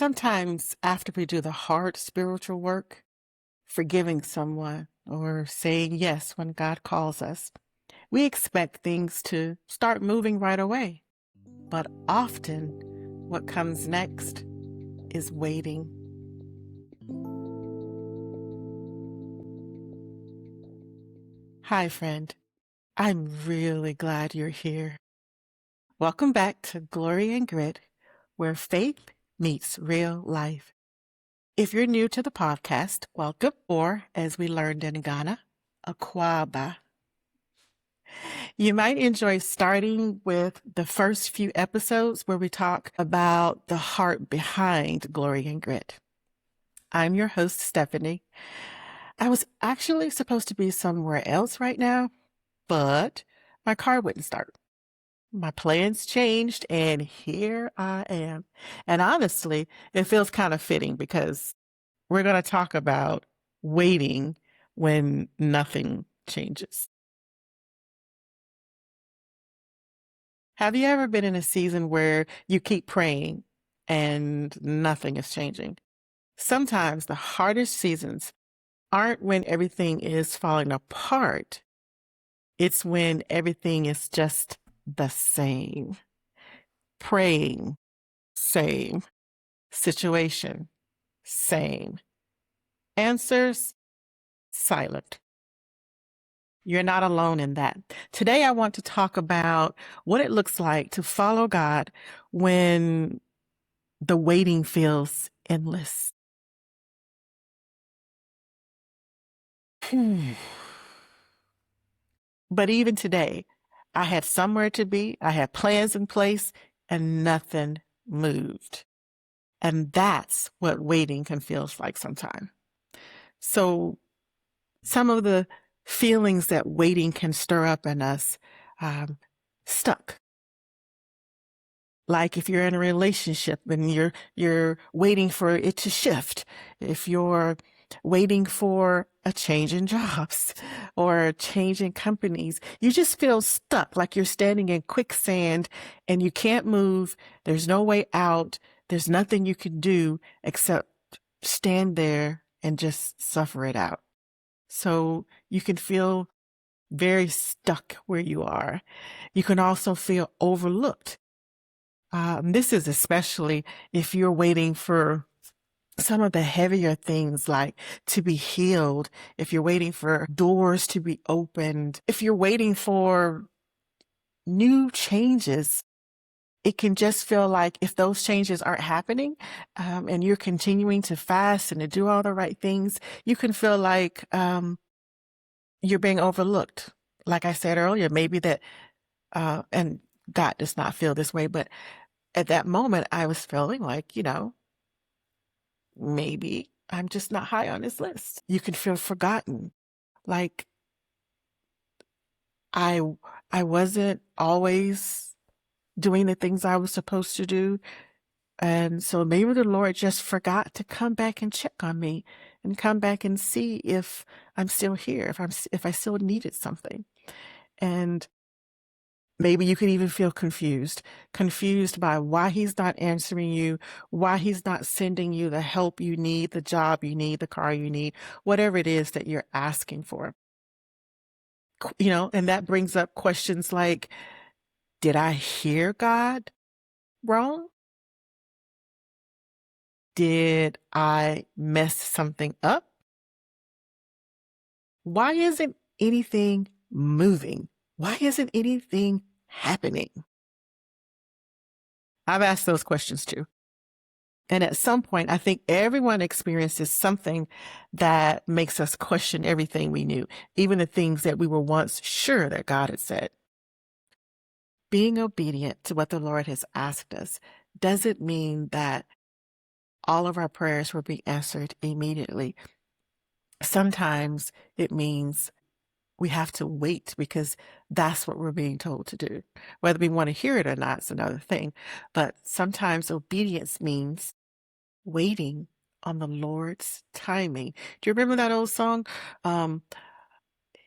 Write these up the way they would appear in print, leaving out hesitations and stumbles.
Sometimes after we do the hard spiritual work, forgiving someone or saying yes when God calls us, we expect things to start moving right away. But often, what comes next is waiting. Hi, friend. I'm really glad you're here. Welcome back to Glory and Grit, where faith meets real life. If you're new to the podcast, welcome, or as we learned in Ghana, Akwaba. You might enjoy starting with the first few episodes where we talk about the heart behind Glory and Grit. I'm your host, Stephanie. I was actually supposed to be somewhere else right now, but my car wouldn't start. My plans changed, and here I am. And honestly, it feels kind of fitting because we're going to talk about waiting when nothing changes. Have you ever been in a season where you keep praying and nothing is changing? Sometimes the hardest seasons aren't when everything is falling apart. It's when everything is just the same. Praying, same. Situation, same. Answers, silent. You're not alone in that. Today, I want to talk about what it looks like to follow God when the waiting feels endless. But even today, I had somewhere to be, I had plans in place, and nothing moved. And that's what waiting can feel like sometimes. So some of the feelings that waiting can stir up in us, stuck. Like if you're in a relationship and you're waiting for it to shift, if you're waiting for a change in jobs or a change in companies, you just feel stuck, like you're standing in quicksand and you can't move. There's no way out. There's nothing you can do except stand there and just suffer it out. So you can feel very stuck where you are. You can also feel overlooked. This is especially if you're waiting for some of the heavier things like to be healed, if you're waiting for doors to be opened, if you're waiting for new changes, it can just feel like if those changes aren't happening, and you're continuing to fast and to do all the right things, you can feel like you're being overlooked. Like I said earlier, maybe that, and God does not feel this way, but at that moment, I was feeling like, maybe I'm just not high on his list. You can feel forgotten. Like I I wasn't always doing the things I was supposed to do. And so maybe the Lord just forgot to come back and check on me and come back and see if I'm still here, if I still needed something. And maybe you could even feel confused by why he's not answering you, why he's not sending you the help you need, the job you need, the car you need, whatever it is that you're asking for. And that brings up questions like, did I hear God wrong? Did I mess something up? Why isn't anything moving? Why isn't anything happening? I've asked those questions too. And at some point, I think everyone experiences something that makes us question everything we knew, even the things that we were once sure that God had said. Being obedient to what the Lord has asked us doesn't mean that all of our prayers will be answered immediately. Sometimes it means we have to wait because that's what we're being told to do. Whether we want to hear it or not is another thing. But sometimes obedience means waiting on the Lord's timing. Do you remember that old song?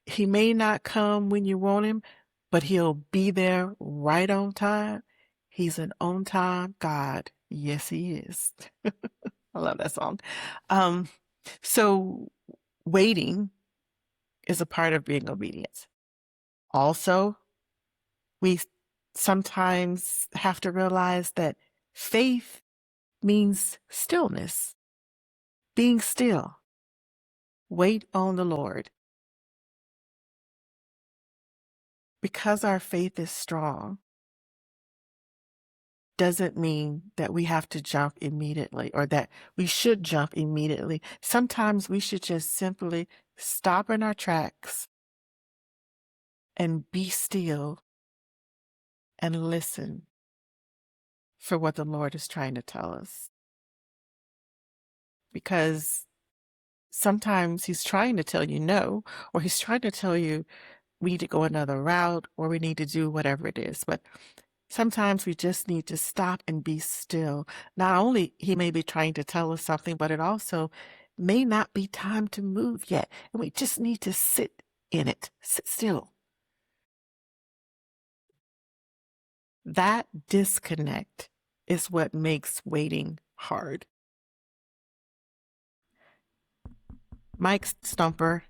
He may not come when you want him, but he'll be there right on time. He's an on time God. Yes, he is. I love that song. Um, so waiting is a part of being obedient. Also, we sometimes have to realize that faith means stillness, being still. Wait on the Lord. Because our faith is strong, doesn't mean that we have to jump immediately or that we should jump immediately. Sometimes we should just simply stop in our tracks and be still and listen for what the Lord is trying to tell us. Because sometimes He's trying to tell you no, or He's trying to tell you we need to go another route or we need to do whatever it is. But sometimes we just need to stop and be still. Not only He may be trying to tell us something, but it also may not be time to move yet. And we just need to sit in it, sit still. That disconnect is what makes waiting hard. Mike Stumper,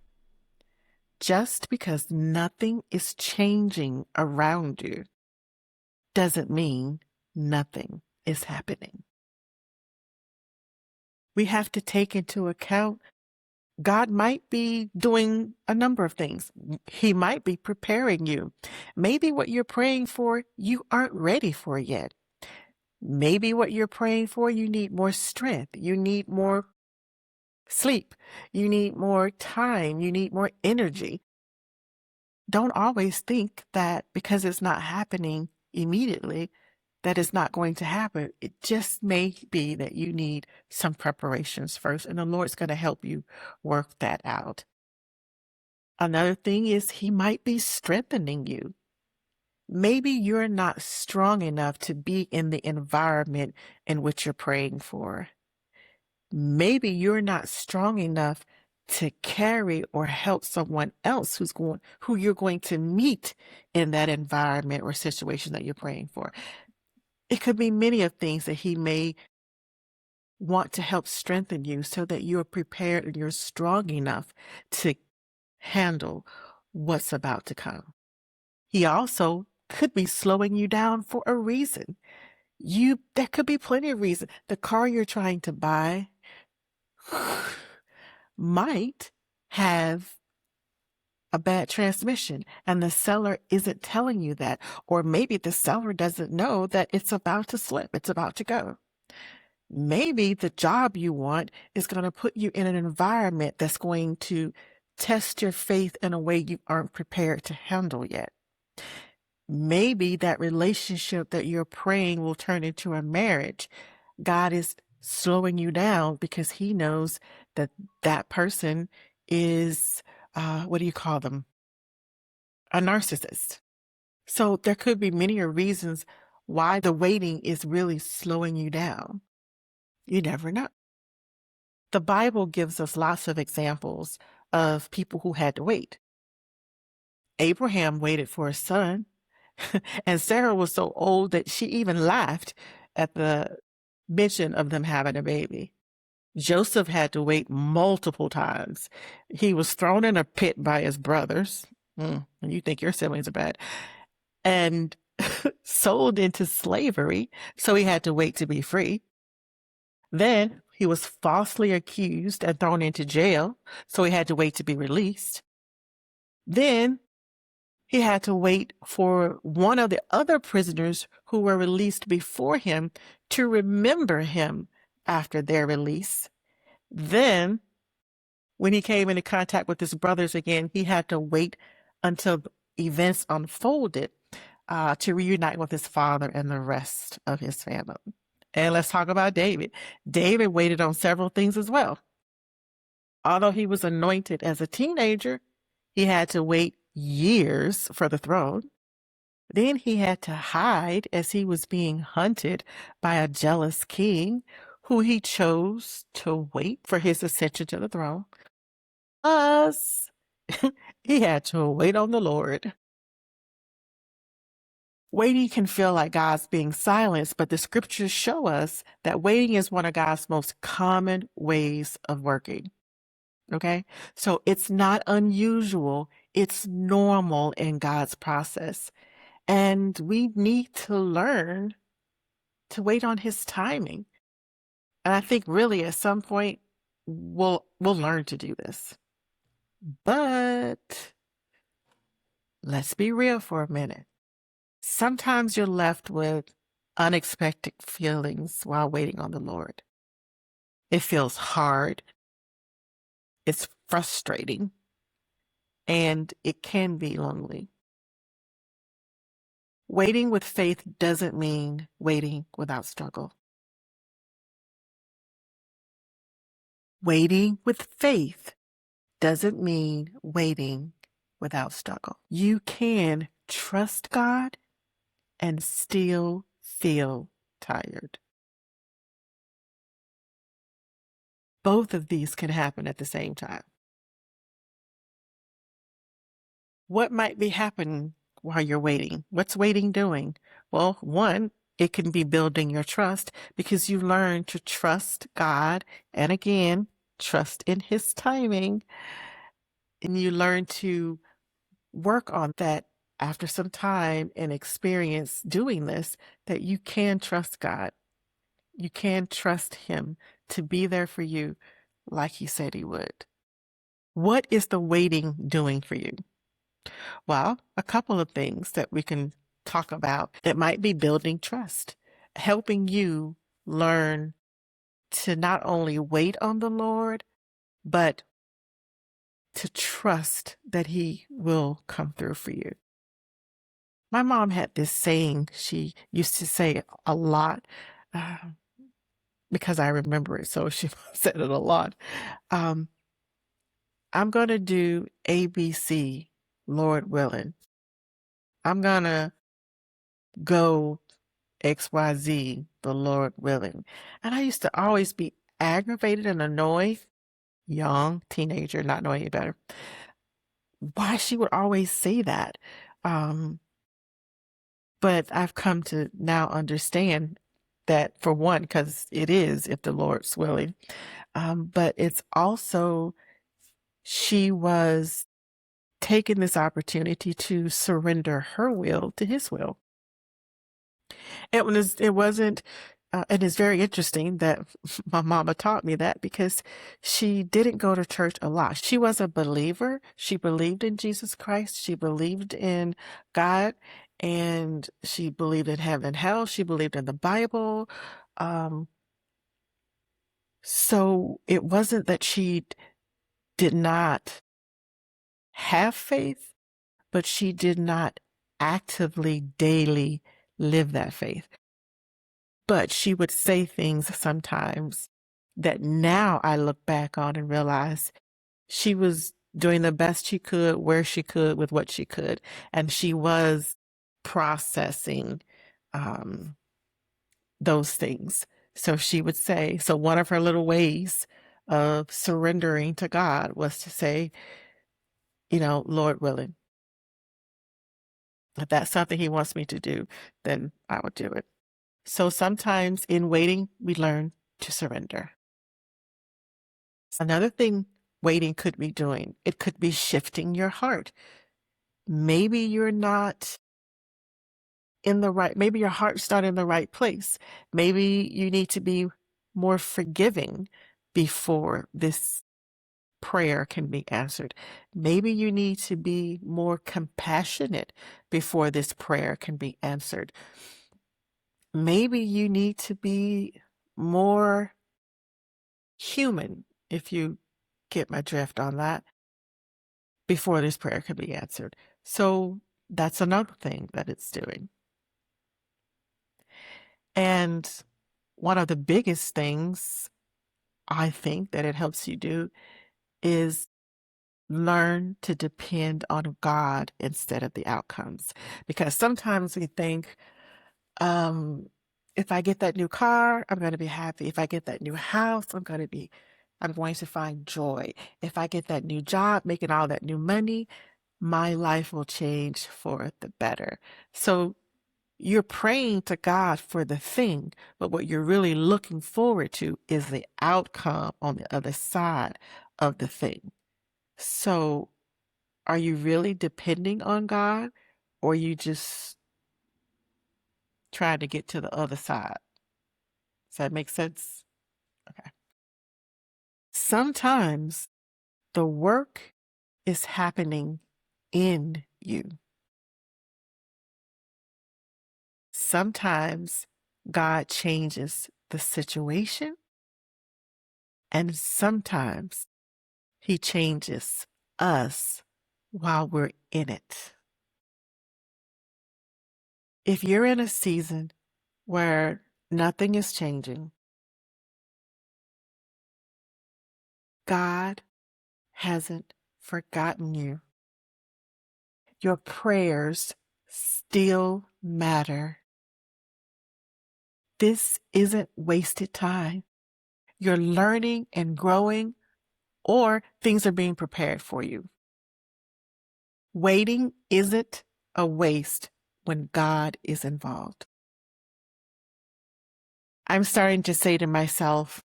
just because nothing is changing around you doesn't mean nothing is happening. We have to take into account God might be doing a number of things. He might be preparing you. Maybe what you're praying for, you aren't ready for yet. Maybe what you're praying for, you need more strength. You need more sleep. You need more time. You need more energy. Don't always think that because it's not happening immediately, that it's not going to happen. It just may be that you need some preparations first, and the Lord's going to help you work that out. Another thing is He might be strengthening you. Maybe you're not strong enough to be in the environment in which you're praying for. Maybe you're not strong enough to carry or help someone else who you're going to meet in that environment or situation that you're praying for. It could be many of things that He may want to help strengthen you so that you're prepared and you're strong enough to handle what's about to come. He also could be slowing you down for a reason. There could be plenty of reasons. The car you're trying to buy might have a bad transmission and the seller isn't telling you that. Or maybe the seller doesn't know that it's about to slip, it's about to go. Maybe the job you want is going to put you in an environment that's going to test your faith in a way you aren't prepared to handle yet. Maybe that relationship that you're praying will turn into a marriage. God is slowing you down because He knows that that person is, what do you call them? A narcissist. So there could be many reasons why the waiting is really slowing you down. You never know. The Bible gives us lots of examples of people who had to wait. Abraham waited for a son, and Sarah was so old that she even laughed at the mention of them having a baby. Joseph had to wait multiple times. He was thrown in a pit by his brothers. And you think your siblings are bad. And sold into slavery, so he had to wait to be free. Then he was falsely accused and thrown into jail, so he had to wait to be released. Then he had to wait for one of the other prisoners who were released before him to remember him after their release. Then, when he came into contact with his brothers again, he had to wait until events unfolded to reunite with his father and the rest of his family. And let's talk about David. David waited on several things as well. Although he was anointed as a teenager, he had to wait years for the throne. Then he had to hide as he was being hunted by a jealous king who he chose to wait for his ascension to the throne. Plus, he had to wait on the Lord. Waiting can feel like God's being silenced, but the scriptures show us that waiting is one of God's most common ways of working. Okay? So it's not unusual, it's normal in God's process. And we need to learn to wait on his timing. And I think really at some point we'll learn to do this. But let's be real for a minute. Sometimes you're left with unexpected feelings while waiting on the Lord. It feels hard, it's frustrating, and it can be lonely. Waiting with faith doesn't mean waiting without struggle. Waiting with faith doesn't mean waiting without struggle. You can trust God and still feel tired. Both of these can happen at the same time. What might be happening while you're waiting? What's waiting doing? Well, one, it can be building your trust because you learn to trust God and again, trust in his timing. And you learn to work on that after some time and experience doing this, that you can trust God. You can trust him to be there for you like he said he would. What is the waiting doing for you? Well, a couple of things that we can talk about. It might be building trust, helping you learn to not only wait on the Lord, but to trust that he will come through for you. My mom had this saying she used to say a lot uh, because I remember it, so she said it a lot. I'm going to do ABC, Lord willing. I'm going to go XYZ, the Lord willing. And I used to always be aggravated and annoyed, young teenager, not knowing any better, why she would always say that. But I've come to now understand that, for one, because it is if the Lord's willing, but it's also she was taking this opportunity to surrender her will to his will. It wasn't, and it's very interesting that my mama taught me that because she didn't go to church a lot. She was a believer. She believed in Jesus Christ. She believed in God, and she believed in heaven and hell. She believed in the Bible. So it wasn't that she did not have faith, but she did not actively, daily live that faith. But she would say things sometimes that now I look back on and realize she was doing the best she could, where she could, with what she could. And she was processing those things. So she would say, so one of her little ways of surrendering to God was to say, Lord willing, if that's something he wants me to do, then I will do it. So sometimes in waiting, we learn to surrender. Another thing waiting could be doing, it could be shifting your heart. Maybe you're not maybe your heart's not in the right place. Maybe you need to be more forgiving before this prayer can be answered. Maybe you need to be more compassionate before this prayer can be answered. Maybe you need to be more human, if you get my drift on that, before this prayer can be answered. So that's another thing that it's doing. And one of the biggest things I think that it helps you do is learn to depend on God instead of the outcomes. Because sometimes we think, if I get that new car, I'm going to be happy. If I get that new house, I'm going to find joy. If I get that new job, making all that new money, my life will change for the better. So You're praying to God for the thing, but what you're really looking forward to is the outcome on the other side of the thing. So are you really depending on God, or you just trying to get to the other side? Does that make sense? Okay. Sometimes the work is happening in you. Sometimes God changes the situation, and sometimes He changes us while we're in it. If you're in a season where nothing is changing, God hasn't forgotten you. Your prayers still matter. This isn't wasted time. You're learning and growing, or things are being prepared for you. Waiting isn't a waste when God is involved. I'm starting to say to myself,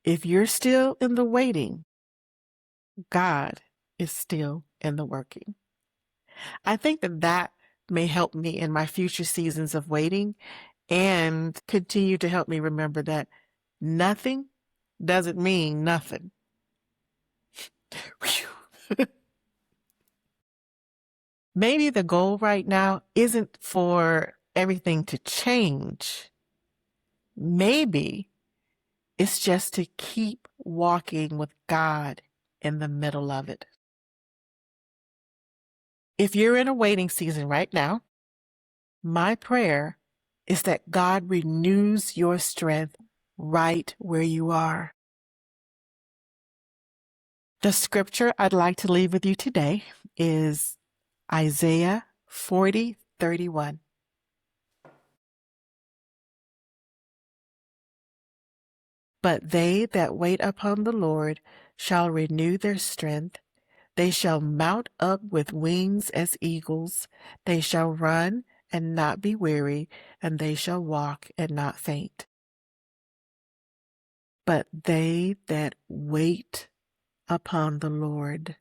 if you're still in the waiting, God is still in the working. I think that may help me in my future seasons of waiting and continue to help me remember that nothing doesn't mean nothing. Maybe the goal right now isn't for everything to change. Maybe it's just to keep walking with God in the middle of it. If you're in a waiting season right now, my prayer is that God renews your strength right where you are. The scripture I'd like to leave with you today is Isaiah 40:31. But they that wait upon the Lord shall renew their strength. They shall mount up with wings as eagles. They shall run and not be weary, and they shall walk and not faint. But they that wait upon the Lord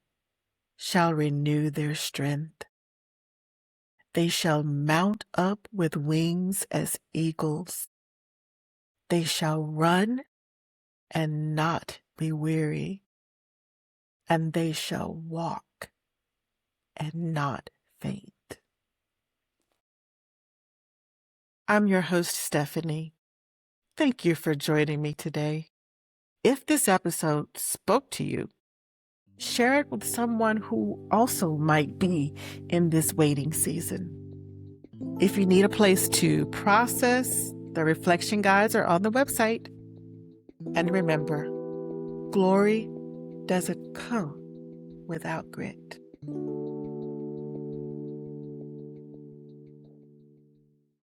shall renew their strength. They shall mount up with wings as eagles. They shall run and not be weary, and they shall walk and not faint. I'm your host, Stephanie. Thank you for joining me today. If this episode spoke to you, share it with someone who also might be in this waiting season. If you need a place to process, the reflection guides are on the website. And remember, glory doesn't come without grit.